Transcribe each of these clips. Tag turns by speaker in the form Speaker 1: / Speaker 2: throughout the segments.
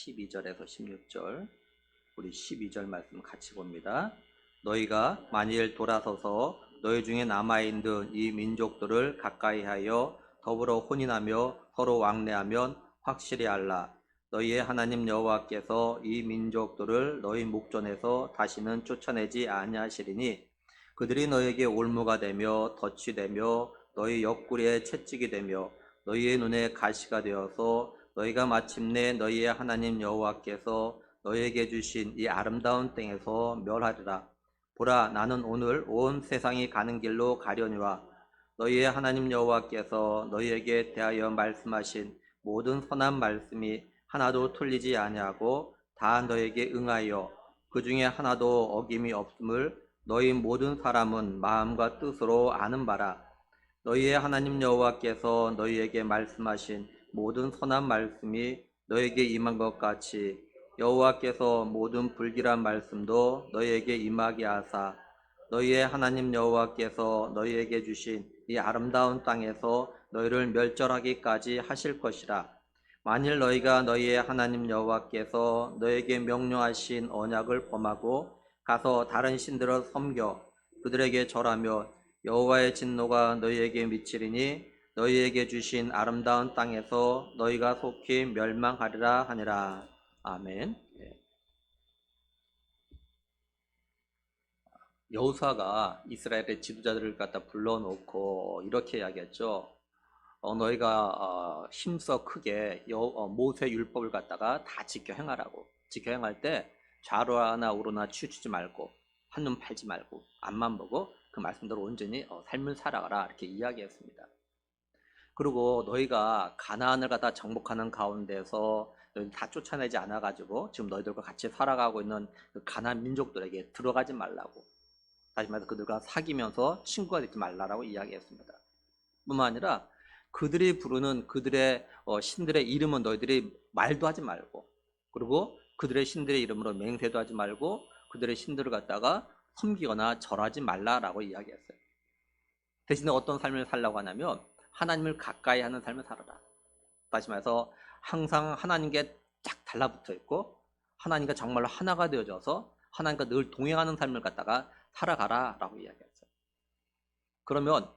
Speaker 1: 12절에서 16절, 우리 12절 말씀 같이 봅니다. 너희가 만일 돌아서서 너희 중에 남아있는 이 민족들을 가까이하여 더불어 혼인하며 서로 왕래하면 확실히 알라. 너희의 하나님 여호와께서 이 민족들을 너희 목전에서 다시는 쫓아내지 아니하시리니 그들이 너희에게 올무가 되며 덫이 되며 너희 옆구리에 채찍이 되며 너희의 눈에 가시가 되어서 너희가 마침내 너희의 하나님 여호와께서 너희에게 주신 이 아름다운 땅에서 멸하리라. 보라, 나는 오늘 온 세상이 가는 길로 가려니와 너희의 하나님 여호와께서 너희에게 대하여 말씀하신 모든 선한 말씀이 하나도 틀리지 아니하고 다 너희에게 응하여 그 중에 하나도 어김이 없음을 너희 모든 사람은 마음과 뜻으로 아는 바라. 너희의 하나님 여호와께서 너희에게 말씀하신 모든 선한 말씀이 너희에게 임한 것 같이 여호와께서 모든 불길한 말씀도 너희에게 임하게 하사 너희의 하나님 여호와께서 너희에게 주신 이 아름다운 땅에서 너희를 멸절하기까지 하실 것이라. 만일 너희가 너희의 하나님 여호와께서 너희에게 명령하신 언약을 범하고 가서 다른 신들을 섬겨 그들에게 절하며 여호와의 진노가 너희에게 미치리니 너희에게 주신 아름다운 땅에서 너희가 속히 멸망하리라 하니라. 아멘. 여호수아가 이스라엘의 지도자들을 갖다 불러놓고 이렇게 이야기했죠. 너희가 힘써 크게 모세 율법을 갖다가 다 지켜 행하라고. 지켜 행할 때 좌로나 우로나 치우치지 말고 한눈 팔지 말고 앞만 보고 그 말씀대로 온전히 삶을 살아가라 이렇게 이야기했습니다. 그리고 너희가 가나안을 갖다 정복하는 가운데서 너희 다 쫓아내지 않아가지고 지금 너희들과 같이 살아가고 있는 그 가나안 민족들에게 들어가지 말라고. 다시 말해서 그들과 사귀면서 친구가 되지 말라고 이야기했습니다. 뿐만 아니라 그들이 부르는 그들의 신들의 이름은 너희들이 말도 하지 말고, 그리고 그들의 신들의 이름으로 맹세도 하지 말고 그들의 신들을 갖다가 섬기거나 절하지 말라라고 이야기했어요. 대신에 어떤 삶을 살라고 하냐면 하나님을 가까이 하는 삶을 살아라. 다시 말해서 항상 하나님께 쫙 달라붙어 있고 하나님과 정말로 하나가 되어져서 하나님과 늘 동행하는 삶을 갖다가 살아가라라고 이야기했어요. 그러면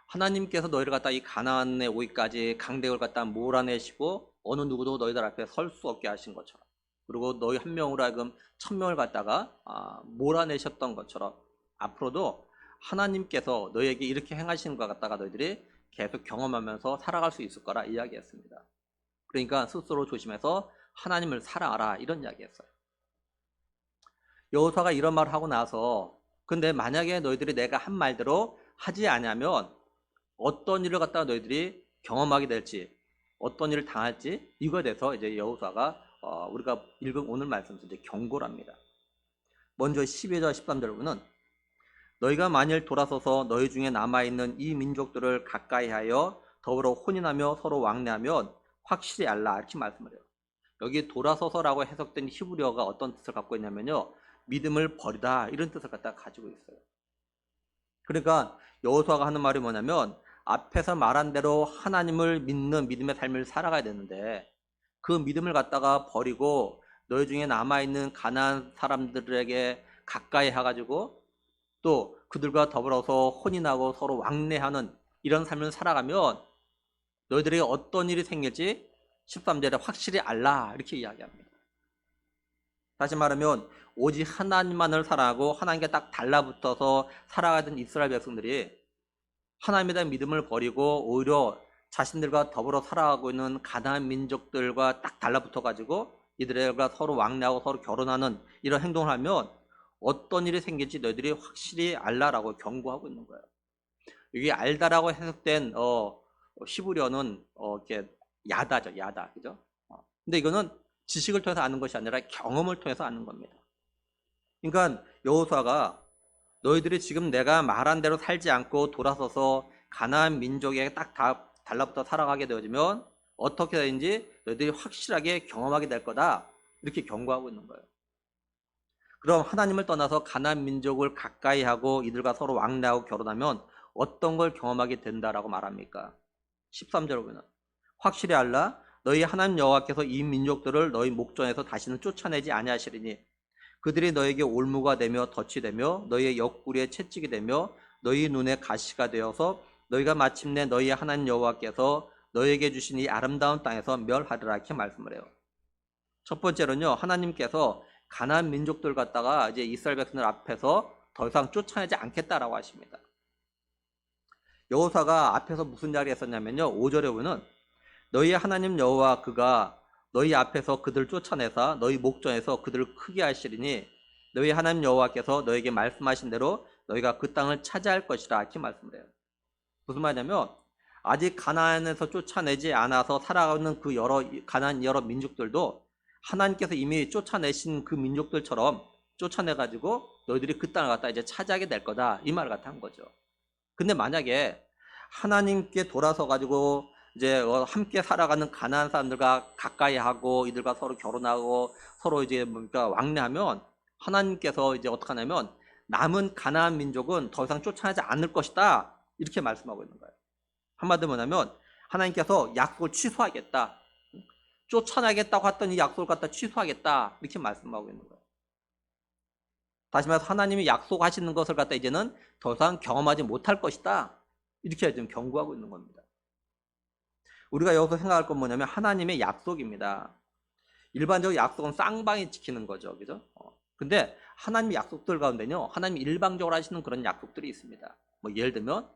Speaker 1: 하나님께서 너희를 갖다 이 가나안에 오기까지 강대국을 갖다 몰아내시고 어느 누구도 너희들 앞에 설 수 없게 하신 것처럼, 그리고 너희 한 명으로 하여금 1000명을 갖다가 몰아내셨던 것처럼 앞으로도 하나님께서 너희에게 이렇게 행하시는 것 갖다가 너희들이 계속 경험하면서 살아갈 수 있을 거라 이야기했습니다. 그러니까 스스로 조심해서 하나님을 사랑하라 이런 이야기했어요. 여호수아가 이런 말을 하고 나서 근데 만약에 너희들이 내가 한 말대로 하지 않으면 어떤 일을 갖다가 너희들이 경험하게 될지, 어떤 일을 당할지, 이거에 대해서 이제 여호수아가 우리가 읽은 오늘 말씀에서 이제 경고를 합니다. 먼저 12절 13절 보면 너희가 만일 돌아서서 너희 중에 남아있는 이 민족들을 가까이하여 더불어 혼인하며 서로 왕래하면 확실히 알라 이렇게 말씀을 해요. 여기 돌아서서라고 해석된 히브리어가 어떤 뜻을 갖고 있냐면요, 믿음을 버리다 이런 뜻을 갖다 가지고 있어요. 그러니까 여호수아가 하는 말이 뭐냐면 앞에서 말한 대로 하나님을 믿는 믿음의 삶을 살아가야 되는데 그 믿음을 갖다가 버리고 너희 중에 남아있는 가나안 사람들에게 가까이 해가지고 또 그들과 더불어서 혼인하고 서로 왕래하는 이런 삶을 살아가면 너희들에게 어떤 일이 생길지 13절에 확실히 알라 이렇게 이야기합니다. 다시 말하면 오직 하나님만을 사랑하고 하나님께 딱 달라붙어서 살아가던 이스라엘 백성들이 하나님에 대한 믿음을 버리고 오히려 자신들과 더불어 살아가고 있는 가나안 민족들과 딱 달라붙어가지고 이들과 서로 왕래하고 서로 결혼하는 이런 행동을 하면 어떤 일이 생길지 너희들이 확실히 알라라고 경고하고 있는 거예요. 여기 알다라고 해석된 히브리어는 이렇게 야다죠, 야다, 그죠? 근데 이거는 지식을 통해서 아는 것이 아니라 경험을 통해서 아는 겁니다. 그러니까 여호수아가 너희들이 지금 내가 말한 대로 살지 않고 돌아서서 가나안 민족에게 딱 달라붙어 살아가게 되어지면 어떻게 되는지 너희들이 확실하게 경험하게 될 거다 이렇게 경고하고 있는 거예요. 그럼 하나님을 떠나서 가나안 민족을 가까이 하고 이들과 서로 왕래하고 결혼하면 어떤 걸 경험하게 된다라고 말합니까? 13절 보면 확실히 알라 너희 하나님 여호와께서 이 민족들을 너희 목전에서 다시는 쫓아내지 아니하시리니 그들이 너에게 올무가 되며 덫이 되며 너희의 옆구리에 채찍이 되며 너희 눈에 가시가 되어서 너희가 마침내 너희 하나님 여호와께서 너희에게 주신 이 아름다운 땅에서 멸하리라 이렇게 말씀을 해요. 첫 번째로는요, 하나님께서 가나안 민족들 갖다가 이제 이스라엘 백성들 앞에서 더 이상 쫓아내지 않겠다라고 하십니다. 여호수아가 앞에서 무슨 이야기를 했었냐면요, 5절에 보면 너희 하나님 여호와 그가 너희 앞에서 그들 쫓아내사 너희 목전에서 그들을 크게 하시리니 너희 하나님 여호와께서 너에게 말씀하신 대로 너희가 그 땅을 차지할 것이라 이렇게 말씀을 해요. 무슨 말이냐면 아직 가나안에서 쫓아내지 않아서 살아가는 그 가나안 여러 민족들도 하나님께서 이미 쫓아내신 그 민족들처럼 쫓아내가지고 너희들이 그 땅을 갖다 이제 차지하게 될 거다 이 말을 갖다 한 거죠. 근데 만약에 하나님께 돌아서 가지고 이제 함께 살아가는 가나안 사람들과 가까이 하고 이들과 서로 결혼하고 서로 이제 뭔가 왕래하면 하나님께서 이제 어떻게 하냐면 남은 가나안 민족은 더 이상 쫓아내지 않을 것이다 이렇게 말씀하고 있는 거예요. 한마디로 뭐냐면 하나님께서 약속을 취소하겠다, 쫓아내겠다고 했던 이 약속을 갖다 취소하겠다 이렇게 말씀하고 있는 거예요. 다시 말해서 하나님이 약속하시는 것을 갖다 이제는 더 이상 경험하지 못할 것이다 이렇게 지금 경고하고 있는 겁니다. 우리가 여기서 생각할 건 뭐냐면 하나님의 약속입니다. 일반적으로 약속은 쌍방이 지키는 거죠, 그죠? 근데 하나님의 약속들 가운데는요, 하나님이 일방적으로 하시는 그런 약속들이 있습니다. 뭐 예를 들면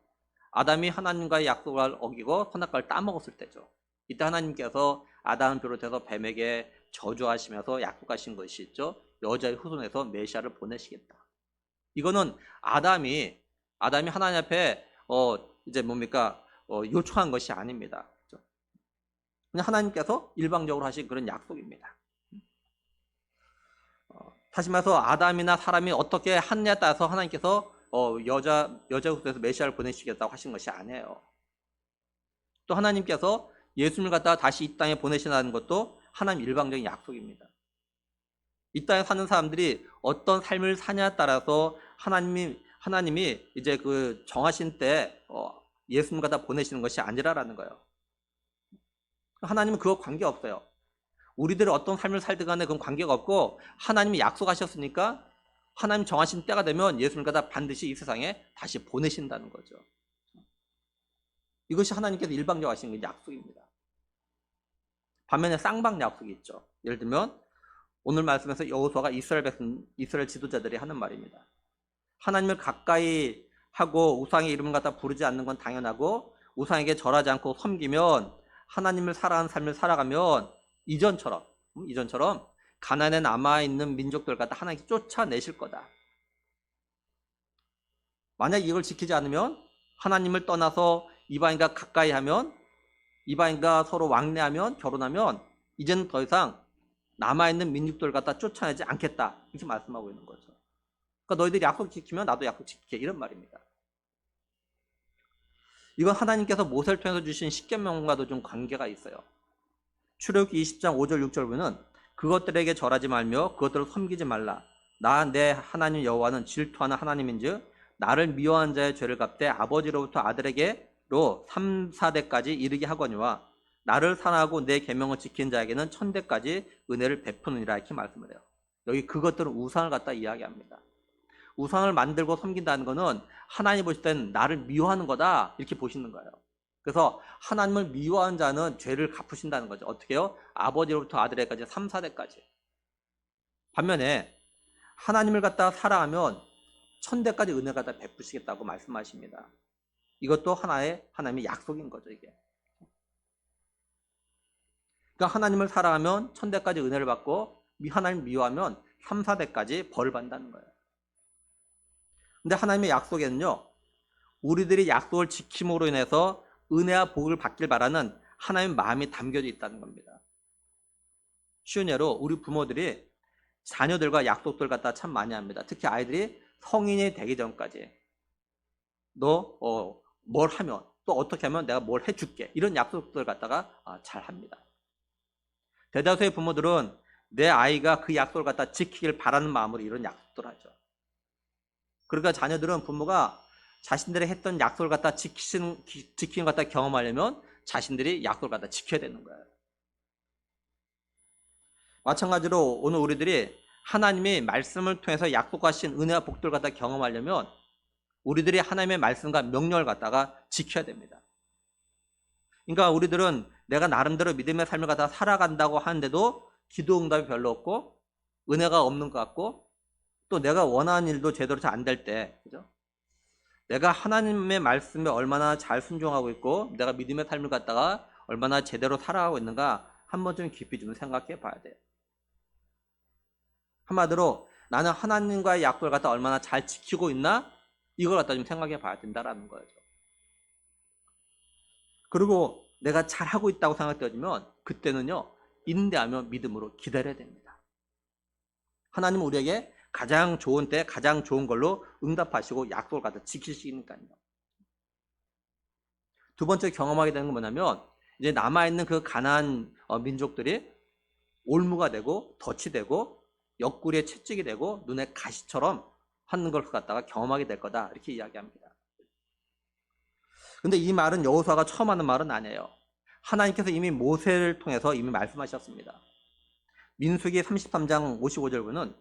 Speaker 1: 아담이 하나님과의 약속을 어기고 선악과를 따먹었을 때죠. 이때 하나님께서 아담을 비롯해서 뱀에게 저주하시면서 약속하신 것이 있죠. 여자의 후손에서 메시아를 보내시겠다. 이거는 아담이 하나님 앞에 이제 뭡니까 요청한 것이 아닙니다. 그렇죠? 그냥 하나님께서 일방적으로 하신 그런 약속입니다. 다시 말해서 아담이나 사람이 어떻게 하느냐에 따라서 하나님께서 여자 후손에서 메시아를 보내시겠다고 하신 것이 아니에요. 또 하나님께서 예수님을 갖다가 다시 이 땅에 보내신다는 것도 하나님 일방적인 약속입니다. 이 땅에 사는 사람들이 어떤 삶을 사냐에 따라서 하나님이 이제 그 정하신 때 예수님을 갖다 보내시는 것이 아니라라는 거예요. 하나님은 그거 관계없어요. 우리들이 어떤 삶을 살든 간에 그건 관계가 없고 하나님이 약속하셨으니까 하나님 정하신 때가 되면 예수님을 갖다 반드시 이 세상에 다시 보내신다는 거죠. 이것이 하나님께서 일방적으로 하신 약속입니다. 반면에 쌍방 약속이 있죠. 예를 들면 오늘 말씀에서 여호수아가 이스라엘 지도자들이 하는 말입니다. 하나님을 가까이 하고 우상의 이름을 갖다 부르지 않는 건 당연하고 우상에게 절하지 않고 섬기면 하나님을 살아가는 삶을 살아가면 이전처럼 가나안에 남아있는 민족들 갖다 하나님께 쫓아내실 거다. 만약 이걸 지키지 않으면 하나님을 떠나서 이방인과 가까이 하면 이방인과 서로 왕래하면 결혼하면 이제는 더 이상 남아있는 민족들 갖다 쫓아내지 않겠다 이렇게 말씀하고 있는 거죠. 그러니까 너희들이 약속 지키면 나도 약속 지킬게 이런 말입니다. 이건 하나님께서 모세를 통해서 주신 십계명과도 좀 관계가 있어요. 출애굽기 20장 5절 6절 보면 그것들에게 절하지 말며 그것들을 섬기지 말라. 나 내 하나님 여호와는 질투하는 하나님인즉 나를 미워한 자의 죄를 갚되 아버지로부터 아들에게로 3, 4대까지 이르게 하거니와 나를 사랑하고 내 계명을 지킨 자에게는 1000대까지 은혜를 베푸느니라 이렇게 말씀을 해요. 여기 그것들은 우상을 갖다 이야기합니다. 우상을 만들고 섬긴다는 것은 하나님 보실 때는 나를 미워하는 거다 이렇게 보시는 거예요. 그래서 하나님을 미워한 자는 죄를 갚으신다는 거죠. 어떻게 해요? 아버지로부터 아들에게까지 3, 4대까지. 반면에 하나님을 갖다가 사랑하면 1000대까지 은혜를 갖다 베푸시겠다고 말씀하십니다. 이것도 하나님의 약속인 거죠, 이게. 그러니까 하나님을 사랑하면 1000대까지 은혜를 받고 하나님을 미워하면 3, 4대까지 벌을 받는다는 거예요. 근데 하나님의 약속에는요, 우리들이 약속을 지킴으로 인해서 은혜와 복을 받길 바라는 하나님의 마음이 담겨져 있다는 겁니다. 쉬운 예로 우리 부모들이 자녀들과 약속들 갖다 참 많이 합니다. 특히 아이들이 성인이 되기 전까지 너 뭘 하면 또 어떻게 하면 내가 뭘 해줄게 이런 약속들 갖다가 잘 합니다. 대다수의 부모들은 내 아이가 그 약속을 갖다 지키길 바라는 마음으로 이런 약속들을 하죠. 그러니까 자녀들은 부모가 자신들이 했던 약속을 갖다 지키는 것 갖다 경험하려면 자신들이 약속을 갖다 지켜야 되는 거예요. 마찬가지로 오늘 우리들이 하나님이 말씀을 통해서 약속하신 은혜와 복들을 갖다 경험하려면 우리들이 하나님의 말씀과 명령을 갖다가 지켜야 됩니다. 그러니까 우리들은 내가 나름대로 믿음의 삶을 갖다가 살아간다고 하는데도 기도 응답이 별로 없고 은혜가 없는 것 같고 또 내가 원하는 일도 제대로 잘 안 될 때, 그죠? 내가 하나님의 말씀에 얼마나 잘 순종하고 있고 내가 믿음의 삶을 갖다가 얼마나 제대로 살아가고 있는가 한 번쯤 깊이 좀 생각해 봐야 돼요. 한마디로 나는 하나님과의 약속을 갖다 얼마나 잘 지키고 있나 이걸 갖다 좀 생각해 봐야 된다라는 거죠. 그리고 내가 잘하고 있다고 생각되어지면 그때는요 인내하며 믿음으로 기다려야 됩니다. 하나님은 우리에게 가장 좋은 때 가장 좋은 걸로 응답하시고 약속을 갖다 지키시니까요. 두 번째 경험하게 되는 건 뭐냐면 이제 남아있는 그 가나안 민족들이 올무가 되고 덫이 되고 옆구리에 채찍이 되고 눈에 가시처럼 하는 걸 갖다가 경험하게 될 거다 이렇게 이야기합니다. 근데 이 말은 여호수아가 처음 하는 말은 아니에요. 하나님께서 이미 모세를 통해서 이미 말씀하셨습니다. 민수기 33장 55절부는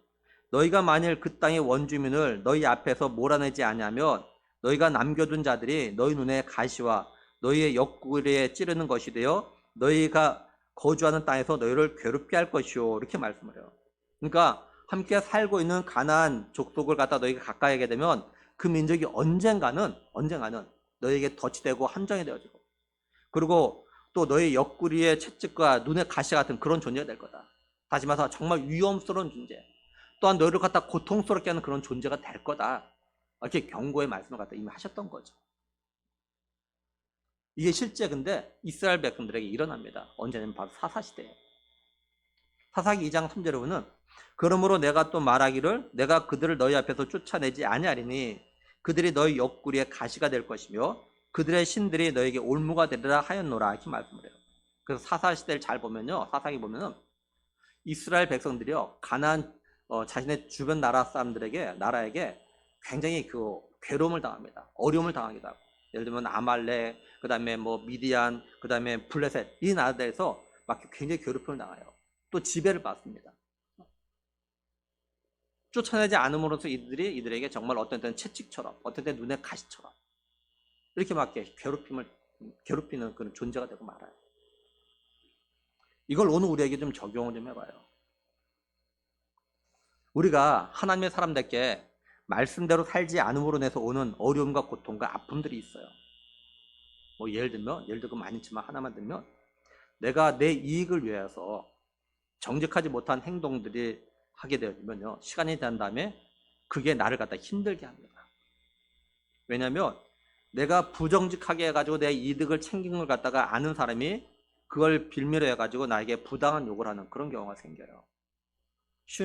Speaker 1: 너희가 만일 그 땅의 원주민을 너희 앞에서 몰아내지 아니하면 너희가 남겨둔 자들이 너희 눈에 가시와 너희의 옆구리에 찌르는 것이 되어 너희가 거주하는 땅에서 너희를 괴롭게 할 것이요 이렇게 말씀을 해요. 그러니까 함께 살고 있는 가나안 족속을 갖다 너희가 가까이 하게 되면 그 민족이 언젠가는 너희에게 덫이 되고 함정이 되어지고 그리고 또 너희 옆구리의 채찍과 눈의 가시 같은 그런 존재가 될 거다. 다시 말해서 정말 위험스러운 존재 또한 너희를 갖다 고통스럽게 하는 그런 존재가 될 거다. 이렇게 경고의 말씀을 갖다 이미 하셨던 거죠. 이게 실제 근데 이스라엘 백성들에게 일어납니다. 언제냐면 바로 사사시대에. 사사기 2장 3절에 보면 그러므로 내가 또 말하기를 내가 그들을 너희 앞에서 쫓아내지 아니하리니 그들이 너희 옆구리에 가시가 될 것이며 그들의 신들이 너에게 올무가 되리라 하였노라 이렇게 말씀을 해요. 그래서 사사시대를 잘 보면요. 사사기 보면은 이스라엘 백성들이요. 가나안 자신의 주변 나라에게 굉장히 그 괴로움을 당합니다. 어려움을 당하기도 하고 예를 들면 아말렉, 그 다음에 뭐 미디안, 그 다음에 블레셋 이 나라들에서 막 굉장히 괴롭힘을 당해요. 또 지배를 받습니다. 쫓아내지 않음으로써 이들에게 정말 어떤 때는 채찍처럼 어떤 때는 눈에 가시처럼 이렇게 막 괴롭히는 그런 존재가 되고 말아요. 이걸 오늘 우리에게 좀 적용을 좀 해봐요. 우리가 하나님의 사람들께 말씀대로 살지 않음으로 인해서 오는 어려움과 고통과 아픔들이 있어요. 뭐 예를 들고 많이 있지만 하나만 들면 내가 내 이익을 위해서 정직하지 못한 행동들이 하게 되면요 시간이 지난 다음에 그게 나를 갖다 힘들게 합니다. 왜냐하면 내가 부정직하게 해가지고 내 이득을 챙긴 걸 갖다가 아는 사람이 그걸 빌미로 해가지고 나에게 부당한 욕을 하는 그런 경우가 생겨요.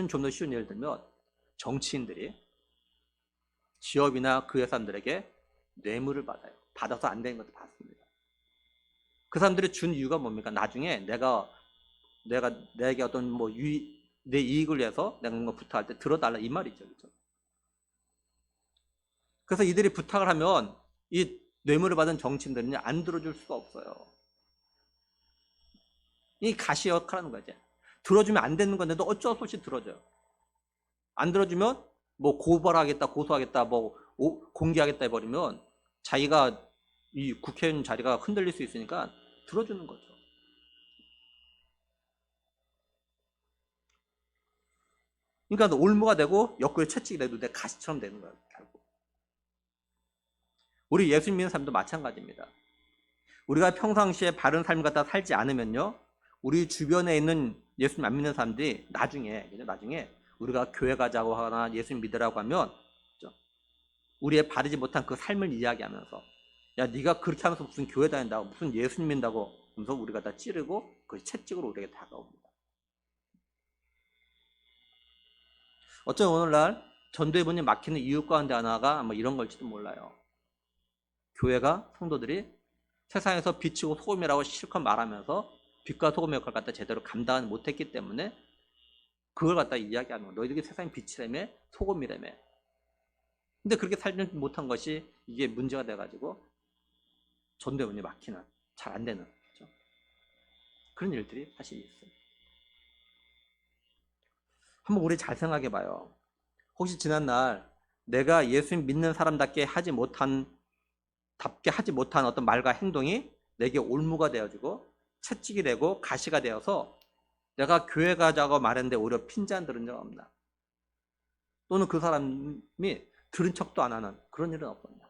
Speaker 1: 좀 더 쉬운 예를 들면 정치인들이 기업이나 그 회사들에게 뇌물을 받아요. 받아서 안 되는 것도 받습니다. 그 사람들이 준 이유가 뭡니까? 나중에 내게 어떤 내 이익을 위해서 내가 뭔가 부탁할 때 들어달라 이 말이죠. 그렇죠? 그래서 이들이 부탁을 하면 이 뇌물을 받은 정치인들은 안 들어줄 수가 없어요. 이 가시 역할하는 거지. 들어주면 안 되는 건데도 어쩔 수 없이 들어줘요. 안 들어주면 뭐 고발하겠다, 고소하겠다, 뭐 공개하겠다 해버리면 자기가 이 국회의원 자리가 흔들릴 수 있으니까 들어주는 거죠. 그러니까 올무가 되고 옆구리에 채찍이 되고 내 가시처럼 되는 거예요. 결국. 우리 예수 믿는 사람도 마찬가지입니다. 우리가 평상시에 바른 삶을 갖다 살지 않으면요. 우리 주변에 있는 예수님 안 믿는 사람들이 나중에 우리가 교회 가자고 하거나 예수님 믿으라고 하면 우리의 바르지 못한 그 삶을 이야기하면서 야 네가 그렇게 하면서 무슨 교회 다닌다고 무슨 예수님 믿는다고 하면서 우리가 다 찌르고 그 채찍으로 우리에게 다가옵니다. 어쩌면 오늘날 전도해보니 막히는 이유 가운데 하나가 뭐 이런 걸지도 몰라요. 교회가 성도들이 세상에서 빛이고 소금이라고 실컷 말하면서 빛과 소금의 역할을 갖다 제대로 감당을 못했기 때문에 그걸 갖다 이야기하는 거예요. 너희들이 세상의 빛이라며 소금이라며. 근데 그렇게 살지 못한 것이 이게 문제가 돼가지고 전도해보니 막히는 잘 안 되는 그런 일들이 사실 있어요. 한번 우리 잘 생각해 봐요. 혹시 지난날 내가 예수님 믿는 사람답게 하지 못한 어떤 말과 행동이 내게 올무가 되어지고 채찍이 되고 가시가 되어서 내가 교회 가자고 말했는데 오히려 핀잔 들은 적 없나? 또는 그 사람이 들은 척도 안 하는 그런 일은 없었나?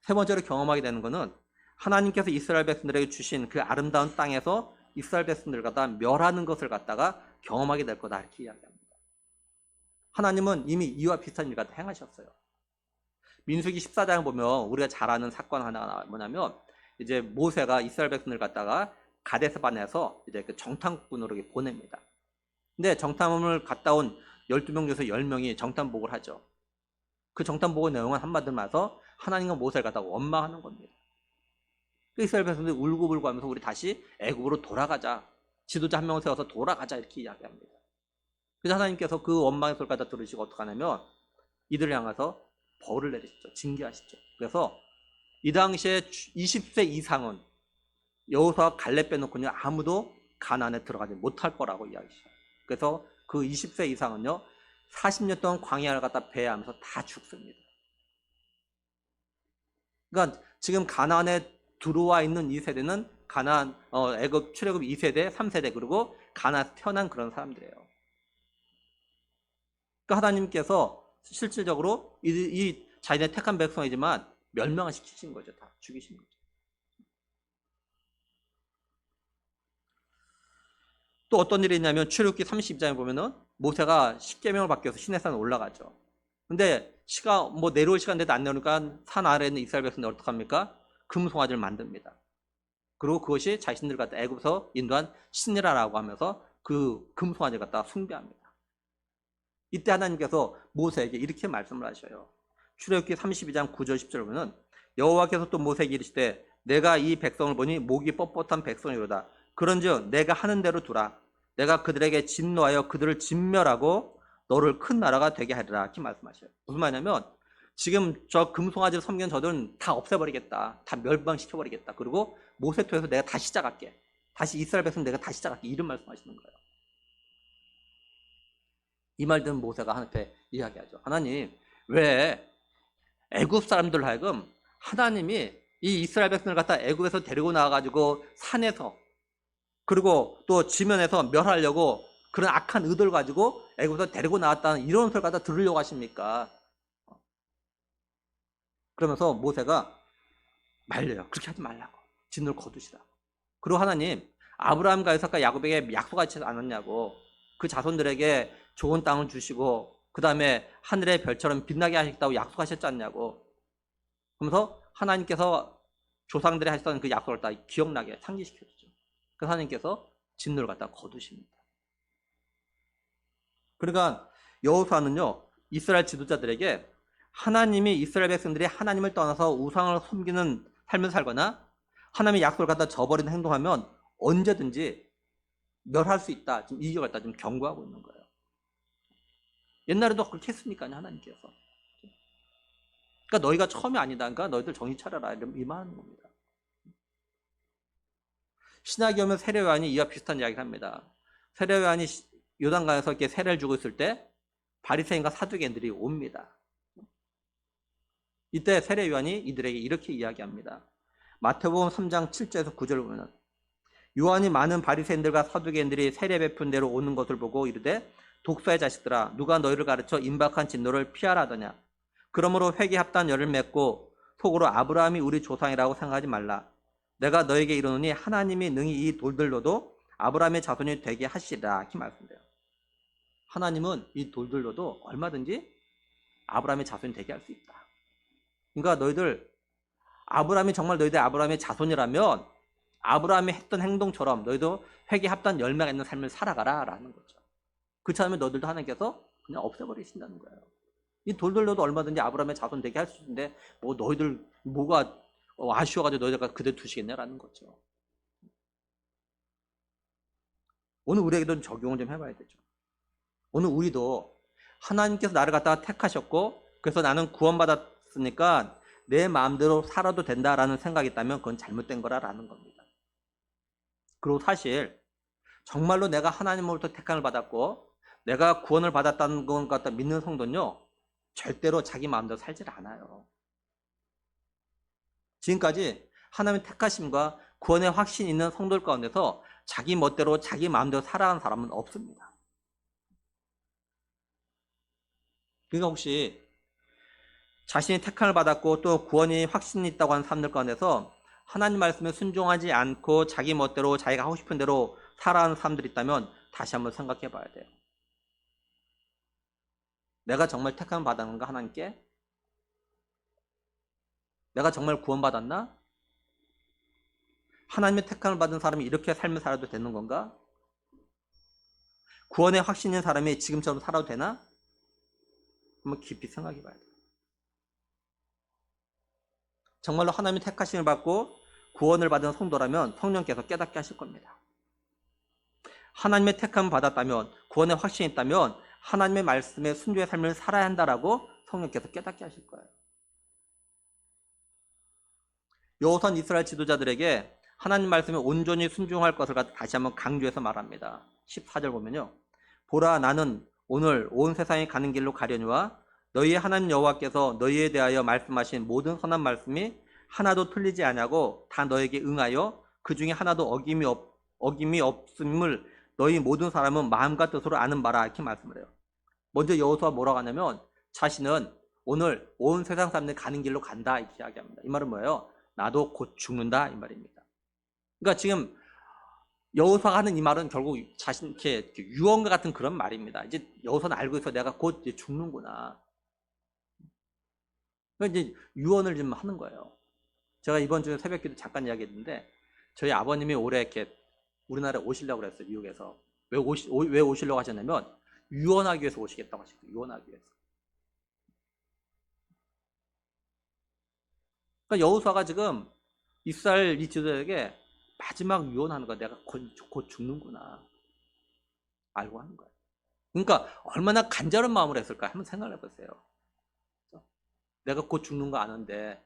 Speaker 1: 세 번째로 경험하게 되는 것은 하나님께서 이스라엘 백성들에게 주신 그 아름다운 땅에서 이스라엘 백성들을 갖다 멸하는 것을 갖다가 경험하게 될 거다 이렇게 이야기합니다. 하나님은 이미 이와 비슷한 일을 갖다 행하셨어요. 민수기 14장을 보면 우리가 잘 아는 사건 하나가 뭐냐면 이제 모세가 이스라엘 백성들을 갖다가 가데스반에서 이제 그 정탐꾼으로 보냅니다. 근데 정탐을 갔다 온 12명 중에서 10명이 정탐복을 하죠. 그 정탐복의 내용은 한마디로 말해서 하나님과 모세를 갖다가 원망하는 겁니다. 이스라엘 백성들이 울고불고 하면서 우리 다시 애굽으로 돌아가자. 지도자 한 명을 세워서 돌아가자 이렇게 이야기합니다. 그래서 하나님께서 그 원망의 소리를 갖다 들으시고 어떻게 하냐면 이들을 향해서 벌을 내리시죠. 징계하시죠. 그래서 이 당시에 20세 이상은 여호수아와 갈렙 빼놓고는 아무도 가나안에 들어가지 못할 거라고 이야기하시죠. 그래서 그 20세 이상은요 40년 동안 광야를 갖다 배회하면서 다 죽습니다. 그러니까 지금 가나안에 들어와 있는 이 세대는 가나안 애굽 출애굽 2세대, 3세대 그리고 가나안에서 태어난 그런 사람들이에요. 그러니까 하나님께서 실질적으로 이 자신의 택한 백성이지만 멸망을 시키신 거죠. 다 죽이신 거죠. 또 어떤 일이 있냐면 출애굽기 32장에 보면은 모세가 십계명을 받기 위해서 시내산에 올라가죠. 근데 내려올 시간 돼도 안 내려오니까 산 아래에 있는 이스라엘 백성들 어떡합니까? 금송아지를 만듭니다. 그리고 그것이 자신들 갖다 애굽에서 인도한 신이라고 하면서 그 금송아지를 갖다 숭배합니다. 이때 하나님께서 모세에게 이렇게 말씀을 하셔요. 출애굽기 32장 9절 10절 보면 여호와께서 또 모세에게 이르시되 내가 이 백성을 보니 목이 뻣뻣한 백성이로다. 그런즉 내가 하는 대로 두라. 내가 그들에게 진노하여 그들을 진멸하고 너를 큰 나라가 되게 하리라. 이렇게 말씀하셔요. 무슨 말이냐면 지금 저 금송아지를 섬기는 저들은 다 없애버리겠다. 다 멸망시켜버리겠다. 그리고 모세 통해서 내가 다시 시작할게. 다시 이스라엘 백성 내가 다시 시작할게. 이런 말씀하시는 거예요. 이 말 듣는 모세가 하나님께 이야기하죠. 하나님 왜 애굽 사람들 하여금 하나님이 이 이스라엘 백성을 갖다 애굽에서 데리고 나와가지고 산에서 그리고 또 지면에서 멸하려고 그런 악한 의도를 가지고 애굽에서 데리고 나왔다는 이런 소리를 갖다 들으려고 하십니까? 그러면서 모세가 말려요. 그렇게 하지 말라고. 진노를 거두시라고. 그리고 하나님 아브라함과 이삭과 야곱에게 약속하지 않았냐고. 그 자손들에게 좋은 땅을 주시고 그 다음에 하늘의 별처럼 빛나게 하시겠다고 약속하셨지 않냐고. 그러면서 하나님께서 조상들이 하셨던 그 약속을 다 기억나게 상기시켜주죠. 그래서 하나님께서 진노를 갖다 거두십니다. 그러니까 여호수아는요 이스라엘 지도자들에게 하나님이 이스라엘 백성들이 하나님을 떠나서 우상을 섬기는 삶을 살거나 하나님의 약속을 갖다 저버리는 행동하면 언제든지 멸할 수 있다. 지금 이 갖다 좀 경고하고 있는 거예요. 옛날에도 그렇게 했으니까요 하나님께서. 그러니까 너희가 처음이 아니다. 그러니까 너희들 정신 차려라. 이 말하는 겁니다. 신학에 오면 세례요한이 이와 비슷한 이야기를 합니다. 세례요한이 요단강에서 이렇게 세례를 주고 있을 때 바리새인과 사두개인들이 옵니다. 이때 세례요한이 이들에게 이렇게 이야기합니다. 마태복음 3장 7절에서 9절을 보면 요한이 많은 바리새인들과 사두개인들이 세례 베푼 대로 오는 것을 보고 이르되 독사의 자식들아 누가 너희를 가르쳐 임박한 진노를 피하라 하더냐. 그러므로 회개 합단 열을 맺고 속으로 아브라함이 우리 조상이라고 생각하지 말라. 내가 너에게 이르노니 하나님이 능히 이 돌들로도 아브라함의 자손이 되게 하시리라. 이렇게 말씀드려요. 하나님은 이 돌들로도 얼마든지 아브라함의 자손이 되게 할 수 있다. 그러니까 아브라함이 정말 너희들 아브라함의 자손이라면 아브라함이 했던 행동처럼 너희도 회개 합단 열매가 있는 삶을 살아가라 라는 거죠. 그렇지 않으면 너희들도 하나님께서 그냥 없애버리신다는 거예요. 이 돌들로도 얼마든지 아브라함의 자손 되게 할 수 있는데 뭐 너희들 뭐가 아쉬워가지고 너희들가 그대로 두시겠냐라는 거죠. 오늘 우리에게도 적용을 좀 해봐야 되죠. 오늘 우리도 하나님께서 나를 갖다가 택하셨고 그래서 나는 구원받았으니까 내 마음대로 살아도 된다라는 생각이 있다면 그건 잘못된 거라는 겁니다. 그리고 사실 정말로 내가 하나님으로부터 택함을 받았고 내가 구원을 받았다는 것 갖다 믿는 성도는요, 절대로 자기 마음대로 살질 않아요. 지금까지 하나님의 택하심과 구원의 확신이 있는 성도들 가운데서 자기 멋대로 자기 마음대로 살아가는 사람은 없습니다. 그러니까 혹시 자신이 택함을 받았고 또 구원이 확신이 있다고 하는 사람들 가운데서 하나님 말씀에 순종하지 않고 자기 멋대로 자기가 하고 싶은 대로 살아가는 사람들이 있다면 다시 한번 생각해 봐야 돼요. 내가 정말 택함을 받았는가 하나님께? 내가 정말 구원받았나? 하나님의 택함을 받은 사람이 이렇게 삶을 살아도 되는 건가? 구원의 확신 있는 사람이 지금처럼 살아도 되나? 한번 깊이 생각해 봐야 돼요. 정말로 하나님의 택하심을 받고 구원을 받은 성도라면 성령께서 깨닫게 하실 겁니다. 하나님의 택함을 받았다면, 구원의 확신이 있다면 하나님의 말씀에 순종의 삶을 살아야 한다라고 성령께서 깨닫게 하실 거예요. 여호수아는 이스라엘 지도자들에게 하나님 말씀에 온전히 순종할 것을 다시 한번 강조해서 말합니다. 14절 보면요, 보라, 나는 오늘 온 세상에 가는 길로 가려니와 너희의 하나님 여호와께서 너희에 대하여 말씀하신 모든 선한 말씀이 하나도 틀리지 아니하고 다 너에게 응하여 그 중에 하나도 어김이 없음을 너희 모든 사람은 마음과 뜻으로 아는 바라, 이렇게 말씀을 해요. 먼저 여호수아가 뭐라고 하냐면 자신은 오늘 온 세상 사람들이 가는 길로 간다, 이렇게 이야기합니다. 이 말은 뭐예요? 나도 곧 죽는다, 이 말입니다. 그러니까 지금 여호수아가 하는 이 말은 결국 자신 이렇게 유언과 같은 그런 말입니다. 이제 여호수아는 알고 있어, 내가 곧 이제 죽는구나. 그러니까 이제 유언을 좀 하는 거예요. 제가 이번 주에 새벽기도 잠깐 이야기했는데 저희 아버님이 올해 이렇게 우리나라에 오시려고 그랬어요. 미국에서. 왜 오시려고 하셨냐면 유언하기 위해서 오시겠다고 하셨어요. 유언하기 위해서. 그러니까 여호수아가 지금 이스라엘 이 지도자에게 마지막 유언하는 거야. 내가 곧 죽는구나. 알고 하는 거야. 그러니까 얼마나 간절한 마음으로 했을까? 한번 생각해 보세요. 내가 곧 죽는 거 아는데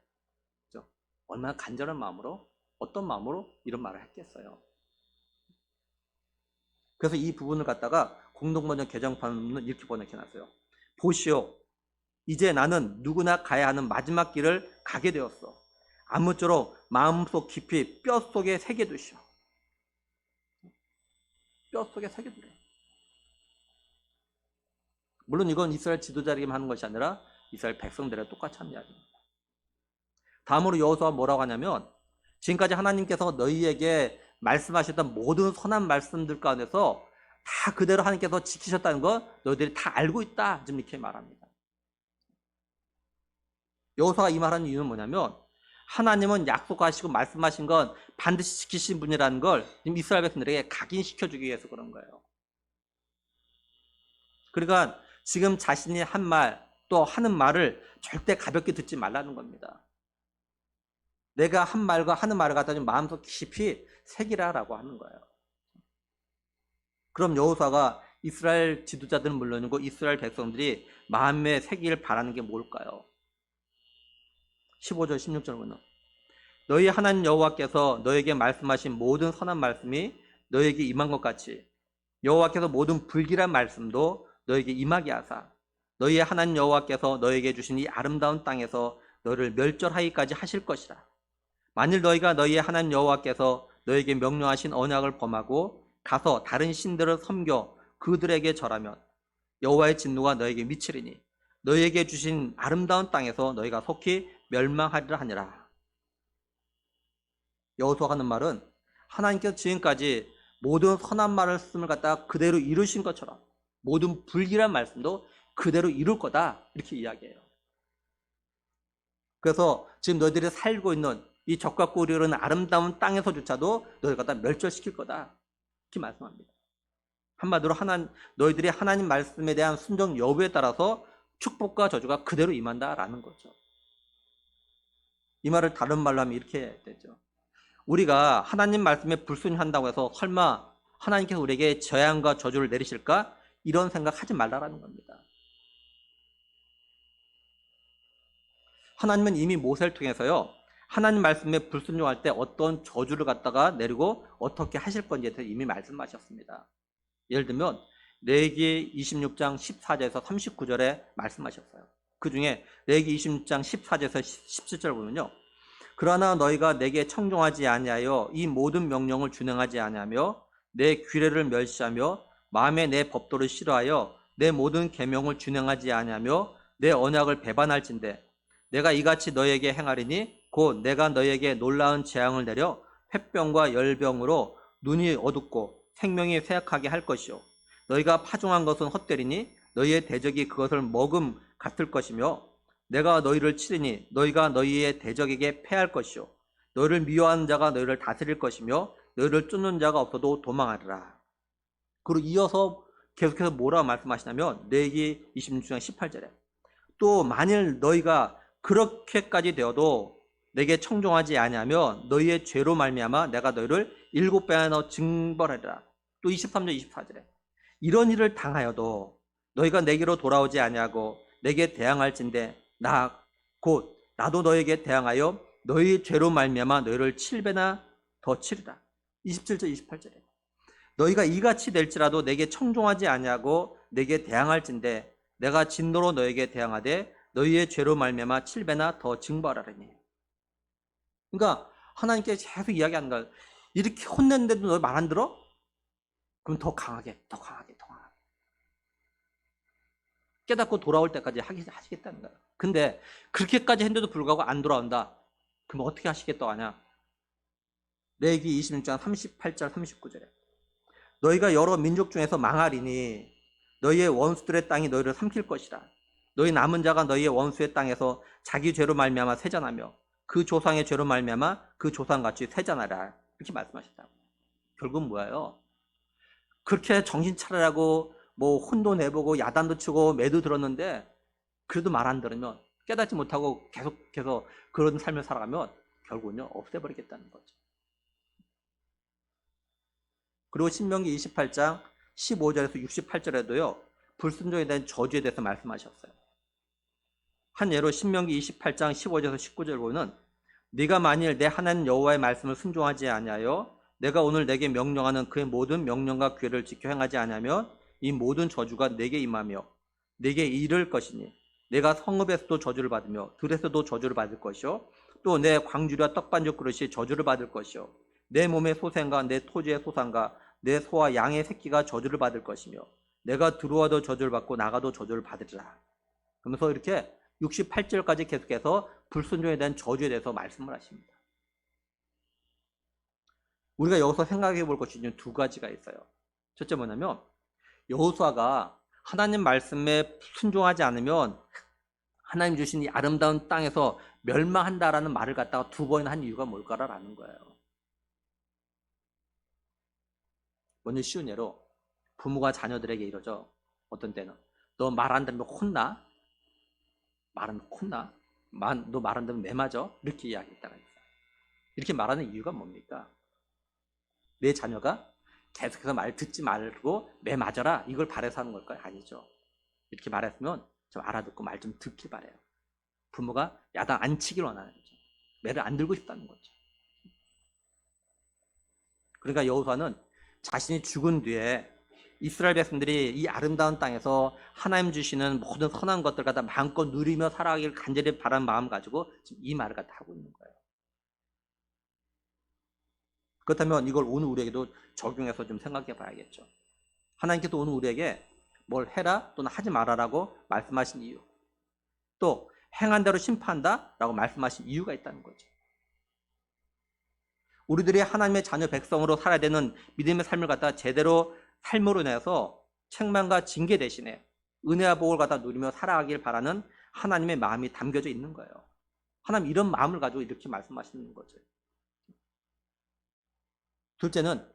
Speaker 1: 얼마나 간절한 마음으로, 어떤 마음으로 이런 말을 했겠어요. 그래서 이 부분을 갖다가 공동번역 개정판은 이렇게 번역해놨어요. 보시오, 이제 나는 누구나 가야 하는 마지막 길을 가게 되었어. 아무쪼록 마음속 깊이 뼛속에 새겨두시오. 뼛속에 새겨두래. 물론 이건 이스라엘 지도자에게만 하는 것이 아니라 이스라엘 백성들에 똑같이 하는 이야기입니다. 다음으로 여호수아가 뭐라고 하냐면 지금까지 하나님께서 너희에게 말씀하셨던 모든 선한 말씀들 가운데서 다 그대로 하나님께서 지키셨다는 거 너희들이 다 알고 있다, 지금 이렇게 말합니다. 여호수아가 이 말하는 이유는 뭐냐면 하나님은 약속하시고 말씀하신 건 반드시 지키신 분이라는 걸 지금 이스라엘 백성들에게 각인시켜주기 위해서 그런 거예요. 그러니까 지금 자신이 한 말, 또 하는 말을 절대 가볍게 듣지 말라는 겁니다. 내가 한 말과 하는 말을 갖다 좀 마음속 깊이 새기라라고 하는 거예요. 그럼 여호수아가 이스라엘 지도자들은 물론이고 이스라엘 백성들이 마음에 새기를 바라는 게 뭘까요? 15절 16절은 너희 하나님 여호와께서 너에게 말씀하신 모든 선한 말씀이 너에게 임한 것 같이 여호와께서 모든 불길한 말씀도 너에게 임하게 하사 너희의 하나님 여호와께서 너에게 주신 이 아름다운 땅에서 너를 멸절하기까지 하실 것이라. 만일 너희가 너희의 하나님 여호와께서 너에게 명령하신 언약을 범하고 가서 다른 신들을 섬겨 그들에게 절하면 여호와의 진노가 너에게 미치리니 너희에게 주신 아름다운 땅에서 너희가 속히 멸망하리라 하니라. 여호수아가 하는 말은 하나님께서 지금까지 모든 선한 말씀을 갖다가 그대로 이루신 것처럼 모든 불길한 말씀도 그대로 이룰 거다, 이렇게 이야기해요. 그래서 지금 너희들이 살고 있는 이 적과 꿀이 흐르는 아름다운 땅에서조차도 너희를 갖다 멸절시킬 거다, 이렇게 말씀합니다. 한마디로 너희들이 하나님 말씀에 대한 순종 여부에 따라서 축복과 저주가 그대로 임한다라는 거죠. 이 말을 다른 말로 하면 이렇게 해야 되죠. 우리가 하나님 말씀에 불순한다고 해서 설마 하나님께서 우리에게 재앙과 저주를 내리실까? 이런 생각하지 말라라는 겁니다. 하나님은 이미 모세를 통해서요, 하나님 말씀에 불순종할 때 어떤 저주를 갖다가 내리고 어떻게 하실 건지에 대해서 이미 말씀하셨습니다. 예를 들면 레위기 26장 14절에서 39절에 말씀하셨어요. 그 중에 레위기 26장 14절에서 17절 보면요. 그러나 너희가 내게 청종하지 아니하여 이 모든 명령을 준행하지 아니하며 내 규례를 멸시하며 마음에 내 법도를 싫어하여 내 모든 계명을 준행하지 아니하며 내 언약을 배반할진대 내가 이같이 너희에게 행하리니 곧 내가 너희에게 놀라운 재앙을 내려 폐병과 열병으로 눈이 어둡고 생명이 쇠약하게 할 것이요 너희가 파종한 것은 헛되리니 너희의 대적이 그것을 먹음 같을 것이며 내가 너희를 치리니 너희가 너희의 대적에게 패할 것이요 너희를 미워하는 자가 너희를 다스릴 것이며 너희를 쫓는 자가 없어도 도망하리라. 그리고 이어서 계속해서 뭐라고 말씀하시냐면 레위기 26장 18절에 또 만일 너희가 그렇게까지 되어도 내게 청종하지 아니하면 너희의 죄로 말미암아 내가 너희를 7배나 더 징벌하리라. 또 23절 24절에 이런 일을 당하여도 너희가 내게로 돌아오지 아니하고 내게 대항할진대 나 곧 나도 너에게 대항하여 너희 죄로 말미암아 너희를 7배나 더 치리라. 27절 28절에 너희가 이같이 될지라도 내게 청종하지 아니하고 내게 대항할진대 내가 진노로 너에게 대항하되 너희의 죄로 말미암아 7배나 더 징벌하리니. 그러니까 하나님께 계속 이야기하는 거예요. 이렇게 혼냈는데도 너 말 안 들어? 그럼 더 강하게 깨닫고 돌아올 때까지 하시겠다는 거예요. 근데 그렇게까지 했는데도 불구하고 안 돌아온다. 그럼 어떻게 하시겠다고 하냐? 레위기 26장 38절 39절에 너희가 여러 민족 중에서 망하리니 너희의 원수들의 땅이 너희를 삼킬 것이라. 너희 남은 자가 너희의 원수의 땅에서 자기 죄로 말미암아 세잔하며 그 조상의 죄로 말미암아 그 조상같이 세잔하라. 이렇게 말씀하셨다고. 결국은 뭐예요? 그렇게 정신 차리라고 뭐 혼도 내보고 야단도 치고 매도 들었는데 그래도 말 안 들으면 깨닫지 못하고 계속해서 그런 삶을 살아가면 결국은요 없애버리겠다는 거죠. 그리고 신명기 28장 15절에서 68절에도요 불순종에 대한 저주에 대해서 말씀하셨어요. 한 예로 신명기 28장 15절에서 19절 보면 네가 만일 내 하나님 여호와의 말씀을 순종하지 아니하여 내가 오늘 내게 명령하는 그의 모든 명령과 규례를 지켜 행하지 아니하면 이 모든 저주가 내게 임하며 내게 이를 것이니 내가 성읍에서도 저주를 받으며 들에서도 저주를 받을 것이요 또 내 광주리와 떡반죽 그릇이 저주를 받을 것이요 내 몸의 소생과 내 토지의 소산과 내 소와 양의 새끼가 저주를 받을 것이며 내가 들어와도 저주를 받고 나가도 저주를 받으리라. 그러면서 이렇게 68절까지 계속해서 불순종에 대한 저주에 대해서 말씀을 하십니다. 우리가 여기서 생각해 볼 것이 두 가지가 있어요. 첫째 뭐냐면 여호수아가 하나님 말씀에 순종하지 않으면 하나님 주신 이 아름다운 땅에서 멸망한다라는 말을 갖다가 두 번이나 한 이유가 뭘까라는 거예요. 먼저 쉬운 예로 부모가 자녀들에게 이러죠. 어떤 때는 너 말 안 들으면 혼나? 말은 혼나? 너 말 안 들으면 매 맞아? 이렇게 이야기했다가 있어요. 이렇게 말하는 이유가 뭡니까? 내 자녀가 계속해서 말 듣지 말고 매 맞아라 이걸 바라서 하는 걸까요? 아니죠. 이렇게 말했으면 좀 알아듣고 말 좀 듣길 바래요. 부모가 야단 안 치길 원하는 거죠. 매를 안 들고 싶다는 거죠. 그러니까 여호수아는 자신이 죽은 뒤에 이스라엘 백성들이 이 아름다운 땅에서 하나님 주시는 모든 선한 것들 갖다 마음껏 누리며 살아가기를 간절히 바라는 마음 가지고 지금 이 말을 갖다 하고 있는 거예요. 그렇다면 이걸 오늘 우리에게도 적용해서 좀 생각해 봐야겠죠. 하나님께서 오늘 우리에게 뭘 해라 또는 하지 말아라고 말씀하신 이유, 또 행한 대로 심판한다 라고 말씀하신 이유가 있다는 거죠. 우리들이 하나님의 자녀 백성으로 살아야 되는 믿음의 삶을 갖다 제대로 삶으로 인해서 책망과 징계 대신에 은혜와 복을 갖다 누리며 살아가길 바라는 하나님의 마음이 담겨져 있는 거예요. 하나님 이런 마음을 가지고 이렇게 말씀하시는 거죠. 둘째는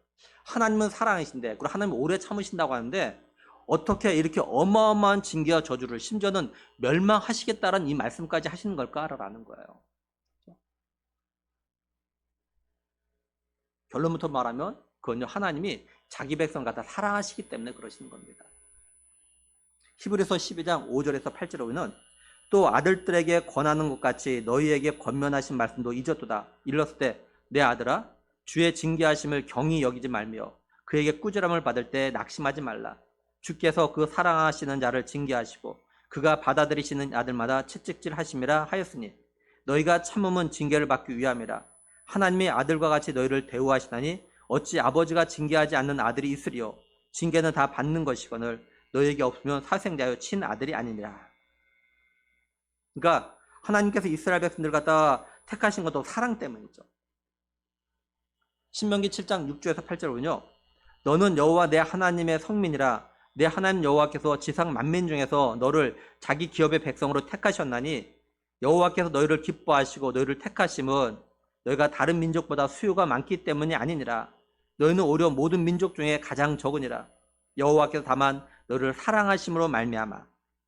Speaker 1: 하나님은 사랑이신데 그리고 하나님은 오래 참으신다고 하는데 어떻게 이렇게 어마어마한 징계와 저주를 심지어는 멸망하시겠다는 이 말씀까지 하시는 걸까라는 거예요. 결론부터 말하면 그건 하나님이 자기 백성 갖다 사랑하시기 때문에 그러시는 겁니다. 히브리서 12장 5절에서 8절에 보면 또 아들들에게 권하는 것 같이 너희에게 권면하신 말씀도 잊었도다. 일렀을 때 내 아들아 주의 징계하심을 경히 여기지 말며 그에게 꾸지람을 받을 때 낙심하지 말라. 주께서 그 사랑하시는 자를 징계하시고 그가 받아들이시는 아들마다 채찍질 하심이라 하였으니 너희가 참음은 징계를 받기 위함이라. 하나님의 아들과 같이 너희를 대우하시나니 어찌 아버지가 징계하지 않는 아들이 있으리요. 징계는 다 받는 것이거늘 너희에게 없으면 사생자여 친아들이 아니니라. 그러니까 하나님께서 이스라엘 백성들을 갖다가 택하신 것도 사랑 때문이죠. 신명기 7장 6절에서 8절 보면요. 너는 여호와 내 하나님의 성민이라. 내 하나님 여호와께서 지상 만민 중에서 너를 자기 기업의 백성으로 택하셨나니 여호와께서 너희를 기뻐하시고 너희를 택하심은 너희가 다른 민족보다 수요가 많기 때문이 아니니라. 너희는 오히려 모든 민족 중에 가장 적으니라. 여호와께서 다만 너희를 사랑하심으로 말미암아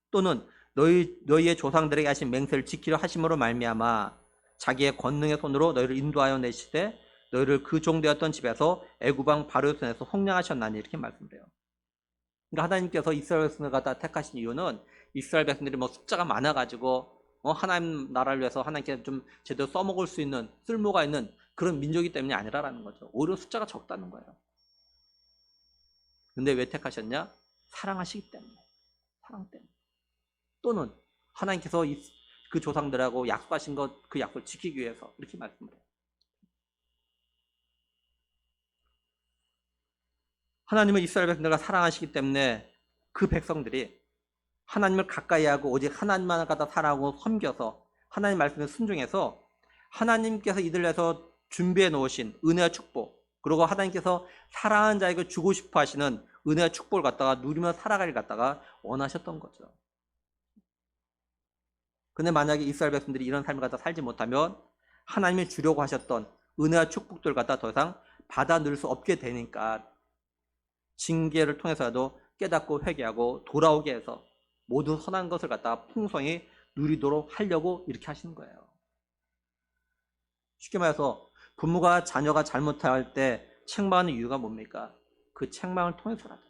Speaker 1: 또는 너희의 조상들에게 하신 맹세를 지키려 하심으로 말미암아 자기의 권능의 손으로 너희를 인도하여 내시되 너희를 그 종되었던 집에서 애굽왕 바로의 손에서 속량하셨나니 이렇게 말씀드려요. 그러니까 하나님께서 이스라엘 백성을 갖다 택하신 이유는 이스라엘 백성들이 뭐 숫자가 많아가지고 하나님 나라를 위해서 하나님께 좀 제대로 써먹을 수 있는 쓸모가 있는 그런 민족이기 때문이 아니라는 거죠. 오히려 숫자가 적다는 거예요. 근데 왜 택하셨냐? 사랑하시기 때문에. 사랑 때문에. 또는 하나님께서 그 조상들하고 약속하신 것, 그 약속을 지키기 위해서 이렇게 말씀을 해요. 하나님은 이스라엘 백성들과 사랑하시기 때문에 그 백성들이 하나님을 가까이 하고 오직 하나님만을 갖다 사랑하고 섬겨서 하나님 말씀에 순종해서 하나님께서 이들을 위해서 준비해 놓으신 은혜와 축복, 그리고 하나님께서 사랑하는 자에게 주고 싶어 하시는 은혜와 축복을 갖다가 누리며 살아가길 갖다가 원하셨던 거죠. 근데 만약에 이스라엘 백성들이 이런 삶을 갖다 살지 못하면 하나님이 주려고 하셨던 은혜와 축복들을 갖다 더 이상 받아 누릴 수 없게 되니까 징계를 통해서라도 깨닫고 회개하고 돌아오게 해서 모든 선한 것을 갖다가 풍성히 누리도록 하려고 이렇게 하시는 거예요. 쉽게 말해서 부모가 자녀가 잘못할 때 책망하는 이유가 뭡니까? 그 책망을 통해서라도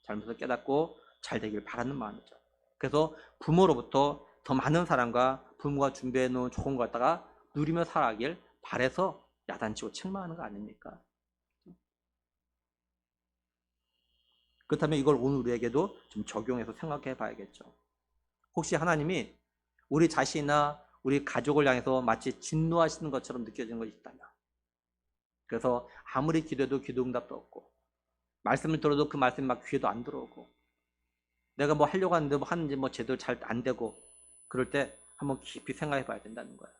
Speaker 1: 잘못을 깨닫고 잘 되길 바라는 마음이죠. 그래서 부모로부터 더 많은 사랑과 부모가 준비해 놓은 좋은 걸 갖다가 누리며 살아가길 바라서 야단치고 책망하는 거 아닙니까? 그렇다면 이걸 오늘 우리에게도 좀 적용해서 생각해 봐야겠죠. 혹시 하나님이 우리 자신이나 우리 가족을 향해서 마치 진노하시는 것처럼 느껴지는 것이 있다면, 그래서 아무리 기도해도 기도 응답도 없고 말씀을 들어도 그 말씀이 막 귀에도 안 들어오고 내가 뭐 하려고 하는데 뭐 하는지 뭐 제대로 잘 안 되고 그럴 때 한번 깊이 생각해 봐야 된다는 거예요.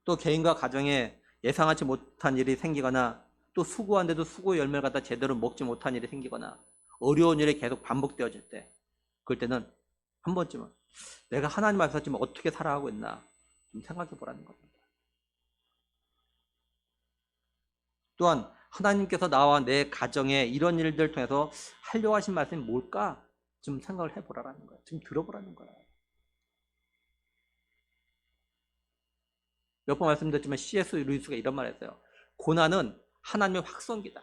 Speaker 1: 또 개인과 가정에 예상하지 못한 일이 생기거나 또 수고한데도 수고의 열매를 갖다 제대로 먹지 못한 일이 생기거나 어려운 일이 계속 반복되어질 때, 그럴 때는 한 번쯤은 내가 하나님 앞에서 지금 어떻게 살아가고 있나 좀 생각해 보라는 겁니다. 또한 하나님께서 나와 내 가정에 이런 일들을 통해서 하려고 하신 말씀이 뭘까 좀 생각을 해보라는 거예요. 좀 들어보라는 거예요. 몇 번 말씀드렸지만 C.S. 루이스가 이런 말을 했어요. 고난은 하나님의 확성기다.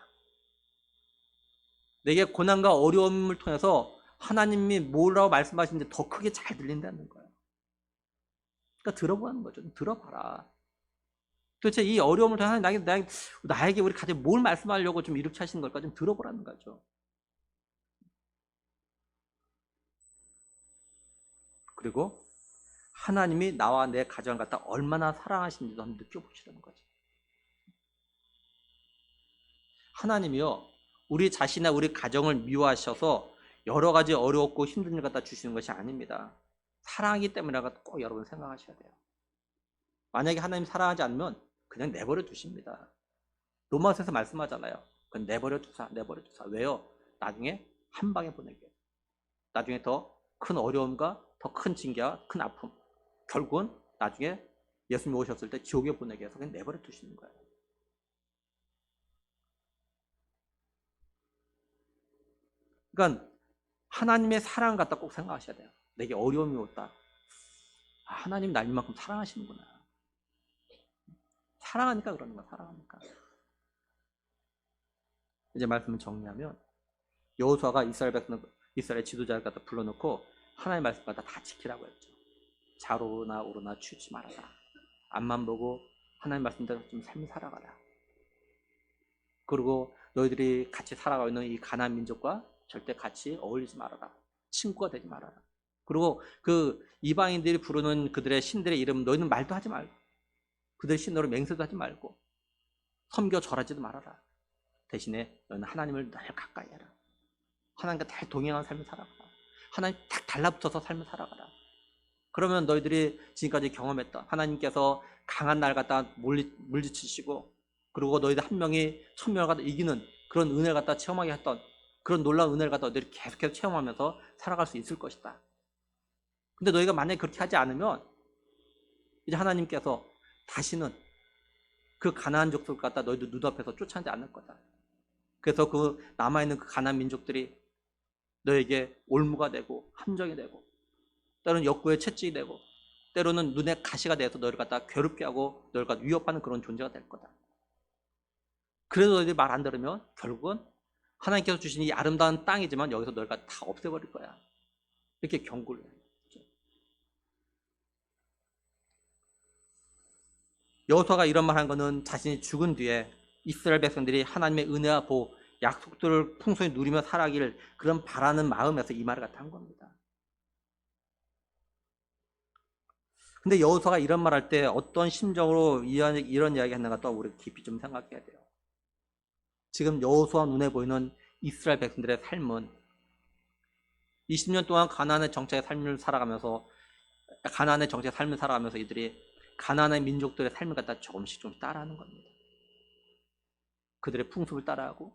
Speaker 1: 내게 고난과 어려움을 통해서 하나님이 뭐라고 말씀하시는지 더 크게 잘 들린다는 거예요. 그러니까 들어보라는 거죠. 좀 들어봐라. 도대체 이 어려움을 통해서 나에게 우리 가족에 뭘 말씀하려고 좀 이렇게 하시는 걸까 좀 들어보라는 거죠. 그리고 하나님이 나와 내 가정을 갖다 얼마나 사랑하시는지도 한번 느껴보시라는 거죠. 하나님이요, 우리 자신이나 우리 가정을 미워하셔서 여러 가지 어렵고 힘든 일 갖다 주시는 것이 아닙니다. 사랑하기 때문이라고 꼭 여러분 생각하셔야 돼요. 만약에 하나님 사랑하지 않으면 그냥 내버려 두십니다. 로마서에서 말씀하잖아요. 그냥 내버려 두사. 왜요? 나중에 한 방에 보내게. 나중에 더 큰 어려움과 더 큰 징계와 큰 아픔. 결국은 나중에 예수님 오셨을 때 지옥에 보내게 해서 그냥 내버려 두시는 거예요. 그러니까 하나님의 사랑을 갖다 꼭 생각하셔야 돼요. 내게 어려움이 왔다. 하나님 날 이만큼 사랑하시는구나. 사랑하니까 그러는 거야. 사랑하니까. 이제 말씀을 정리하면 여호수아가 이스라엘 지도자를 갖다 불러놓고 하나님 말씀 갖다 다 지키라고 했죠. 좌로나 우로나 치우치 말아라. 앞만 보고 하나님 말씀대로 좀 삶을 살아가라. 그리고 너희들이 같이 살아가고 있는 이 가나안 민족과 절대 같이 어울리지 말아라. 친구가 되지 말아라. 그리고 그 이방인들이 부르는 그들의 신들의 이름 너희는 말도 하지 말고 그들의 신으로 맹세도 하지 말고 섬겨 절하지도 말아라. 대신에 너희는 하나님을 늘 가까이 해라. 하나님과 잘 동행하는 삶을 살아가라. 하나님 딱 달라붙어서 삶을 살아가라. 그러면 너희들이 지금까지 경험했던 하나님께서 강한 날 갖다 물리치시고 그리고 너희들 한 명이 1000명을 갖다 이기는 그런 은혜를 갖다 체험하게 했던 그런 놀라운 은혜를 갖다 너희들이 계속해서 체험하면서 살아갈 수 있을 것이다. 근데 너희가 만약에 그렇게 하지 않으면 이제 하나님께서 다시는 그 가나안 족속을 갖다 너희들 눈앞에서 쫓아내지 않을 거다. 그래서 그 남아있는 그 가나안 민족들이 너에게 올무가 되고 함정이 되고 때로는 역구의 채찍이 되고 때로는 눈에 가시가 돼서 너희를 갖다 괴롭게 하고 너희를 갖다 위협하는 그런 존재가 될 거다. 그래서 너희들이 말 안 들으면 결국은 하나님께서 주신 이 아름다운 땅이지만 여기서 너희를 갖다 다 없애버릴 거야. 이렇게 경고를 해요. 여호수아가 이런 말 한 거는 자신이 죽은 뒤에 이스라엘 백성들이 하나님의 은혜와 복, 약속들을 풍성히 누리며 살아가기를 그런 바라는 마음에서 이 말을 갖다 한 겁니다. 근데 여호수아가 이런 말 할 때 어떤 심정으로 이런 이야기 했는가 또 우리 깊이 좀 생각해야 돼요. 지금 여호수아 눈에 보이는 이스라엘 백성들의 삶은 20년 동안 가나안의 정체의 삶을 살아가면서 이들이 가나안의 민족들의 삶을 갖다 조금씩 따라하는 겁니다. 그들의 풍습을 따라하고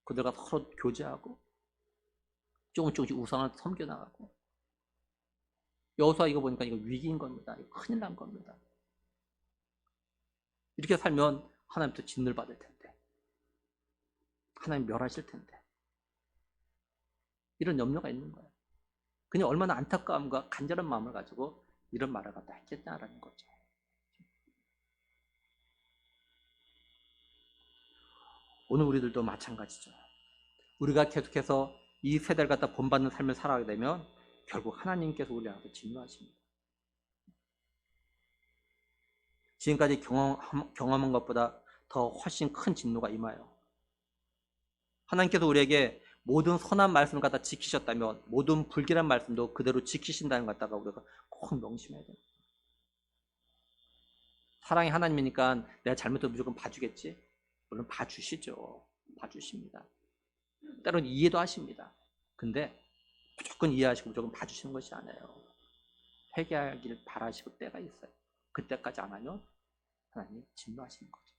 Speaker 1: 그들과 서로 교제하고 조금씩 우상을 섬겨나가고 여호수아 이거 보니까 이거 위기인 겁니다. 이거 큰일 난 겁니다. 이렇게 살면 하나님부터 진노를 받을 텐데 하나님 멸하실 텐데 이런 염려가 있는 거예요. 그냥 얼마나 안타까움과 간절한 마음을 가지고 이런 말을 갖다 했겠냐라는 거죠. 오늘 우리들도 마찬가지죠. 우리가 계속해서 이 세대를 갖다 본받는 삶을 살아가게 되면 결국 하나님께서 우리 앞에 진노하십니다. 지금까지 경험한 것보다 더 훨씬 큰 진노가 임하여 하나님께서 우리에게 모든 선한 말씀을 갖다 지키셨다면 모든 불길한 말씀도 그대로 지키신다는 것 갖다가 우리가 꼭 명심해야 됩니다. 사랑이 하나님이니까 내가 잘못해도 무조건 봐주겠지? 물론 봐주시죠. 봐주십니다. 때로는 이해도 하십니다. 근데 무조건 이해하시고 무조건 봐주시는 것이 아니에요. 회개하길 바라시고 때가 있어요. 그때까지 안 하면 하나님이 진노하시는 거죠.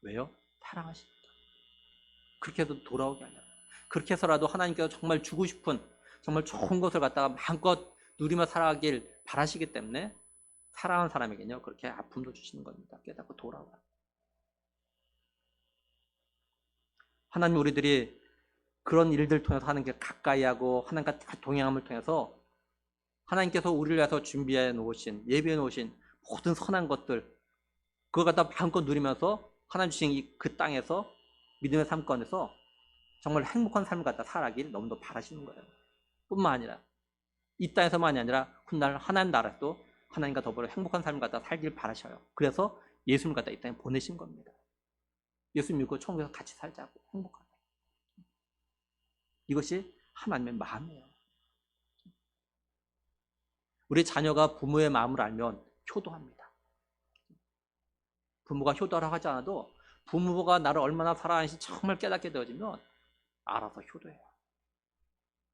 Speaker 1: 왜요? 사랑하시니까. 그렇게 해도 돌아오게 하려고. 그렇게 해서라도 하나님께서 정말 주고 싶은 정말 좋은 것을 갖다가 마음껏 누리며 살아가길 바라시기 때문에 사랑하는 사람에게는요 그렇게 아픔도 주시는 겁니다. 깨닫고 돌아와. 하나님 우리들이 그런 일들 통해서 하나님께 가까이하고 하나님과 동행함을 통해서 하나님께서 우리를 위해서 준비해 놓으신 예비해 놓으신 모든 선한 것들 그걸 갖다 마음껏 누리면서 하나님 주신 그 땅에서 믿음의 삶권에서 정말 행복한 삶을 갖다 살아가길 너무도 바라시는 거예요. 뿐만 아니라 이 땅에서만이 아니라 훗날 하나님 나라에도 하나님과 더불어 행복한 삶을 갖다 살길 바라셔요. 그래서 예수님을 갖다 이 땅에 보내신 겁니다. 예수 믿고 천국에서 같이 살자고 행복하게. 이것이 하나님의 마음이에요. 우리 자녀가 부모의 마음을 알면 효도합니다. 부모가 효도하라고 하지 않아도 부모가 나를 얼마나 사랑하는지 정말 깨닫게 되어지면 알아서 효도해요.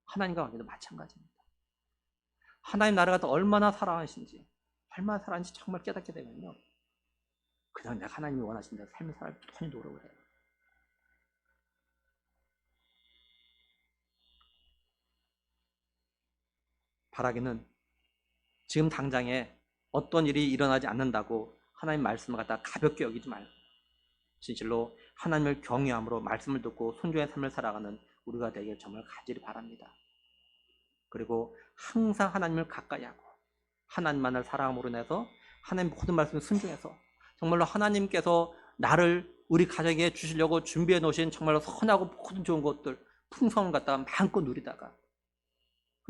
Speaker 1: 하나님과 관계도 마찬가지입니다. 하나님 나를 갖다 얼마나 사랑하시는지 얼마나 사랑하는지 정말 깨닫게 되면요 그냥 내가 하나님이 원하신 대로 삶을 살아 편히 노력을 해요. 바라기는 지금 당장에 어떤 일이 일어나지 않는다고 하나님 말씀을 갖다 가볍게 여기지 말고 진실로 하나님을 경외함으로 말씀을 듣고 순종의 삶을 살아가는 우리가 되길 정말 간절히 바랍니다. 그리고 항상 하나님을 가까이 하고 하나님만을 사랑함으로 인해서 하나님 모든 말씀을 순종해서 정말로 하나님께서 나를 우리 가정에 주시려고 준비해 놓으신 정말로 선하고 모든 좋은 것들 풍성을 갖다가 마음껏 누리다가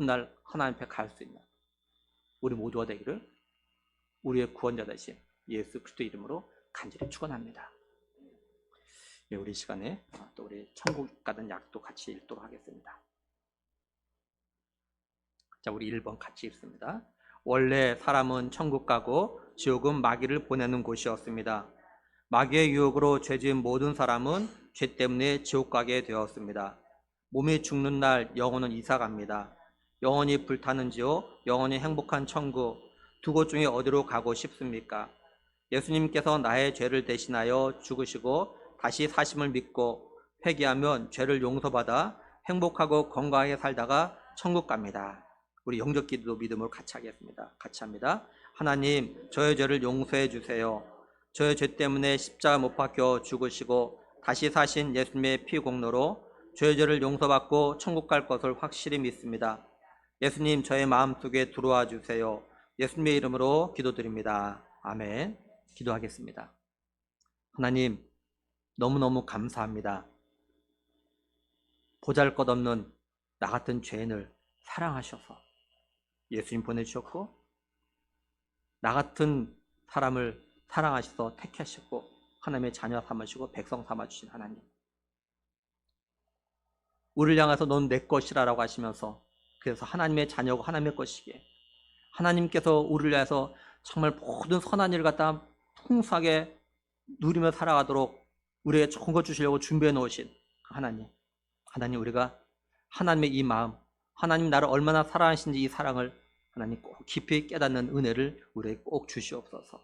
Speaker 1: 훗날 하나님 앞에 갈 수 있는 우리 모두가 되기를 우리의 구원자 되신 예수 그리스도 이름으로 간절히 축원합니다. 네, 우리 시간에 또 우리 천국 가는 약도 같이 읽도록 하겠습니다. 자, 우리 1번 같이 읽습니다. 원래 사람은 천국 가고 지옥은 마귀를 보내는 곳이었습니다. 마귀의 유혹으로 죄지은 모든 사람은 죄 때문에 지옥 가게 되었습니다. 몸이 죽는 날 영혼은 이사 갑니다. 영혼이 불타는 지옥, 영혼이 행복한 천국, 두 곳 중에 어디로 가고 싶습니까? 예수님께서 나의 죄를 대신하여 죽으시고 다시 사심을 믿고 회개하면 죄를 용서받아 행복하고 건강하게 살다가 천국 갑니다. 우리 영적 기도 믿음으로 같이 하겠습니다. 같이 합니다. 하나님, 저의 죄를 용서해 주세요. 저의 죄 때문에 십자가 못 박혀 죽으시고 다시 사신 예수님의 피 공로로 저의 죄를 용서받고 천국 갈 것을 확실히 믿습니다. 예수님, 저의 마음속에 들어와 주세요. 예수님의 이름으로 기도드립니다. 아멘. 기도하겠습니다. 하나님, 너무너무 감사합니다. 보잘것없는 나 같은 죄인을 사랑하셔서 예수님 보내주셨고 나 같은 사람을 사랑하셔서 택하시고 하나님의 자녀 삼으시고 백성 삼아주신 하나님, 우리를 향해서 넌 내 것이라고 하시면서 그래서 하나님의 자녀고 하나님의 것이기에 하나님께서 우리를 위해서 정말 모든 선한 일을 갖다 풍성하게 누리며 살아가도록 우리에게 좋은 것 주시려고 준비해 놓으신 하나님, 우리가 하나님의 이 마음, 하나님 나를 얼마나 사랑하시는지 이 사랑을 하나님 꼭 깊이 깨닫는 은혜를 우리에게 꼭 주시옵소서.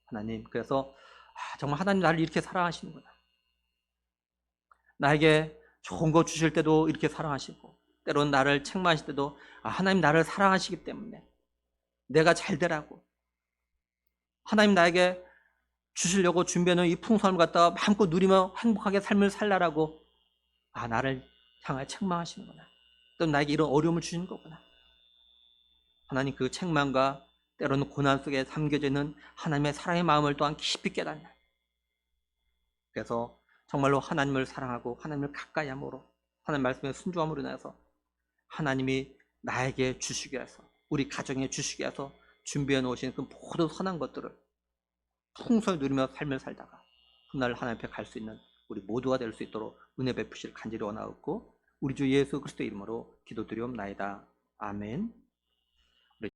Speaker 1: 하나님, 그래서 정말 하나님 나를 이렇게 사랑하시는구나. 나에게 좋은 거 주실 때도 이렇게 사랑하시고 때로는 나를 책망하실 때도 하나님 나를 사랑하시기 때문에 내가 잘 되라고 하나님 나에게 주시려고 준비해놓은 이 풍성함을 갖다가 마음껏 누리며 행복하게 삶을 살라라고 나를 향하여 책망하시는구나. 또 나에게 이런 어려움을 주시는 거구나. 하나님, 그 책망과 때로는 고난 속에 담겨져 있는 하나님의 사랑의 마음을 또한 깊이 깨닫는, 그래서 정말로 하나님을 사랑하고 하나님을 가까이 함으로 하나님 말씀에 순종함으로 인해서 하나님이 나에게 주시기 위해서 우리 가정에 주시기 위해서 준비해 놓으신 그 모든 선한 것들을 풍성히 누리며 삶을 살다가 훗날 하나님 앞에 갈 수 있는 우리 모두가 될 수 있도록 은혜 베푸실 간절히 원하옵고 우리 주 예수 그리스도 이름으로 기도드리옵나이다. 아멘.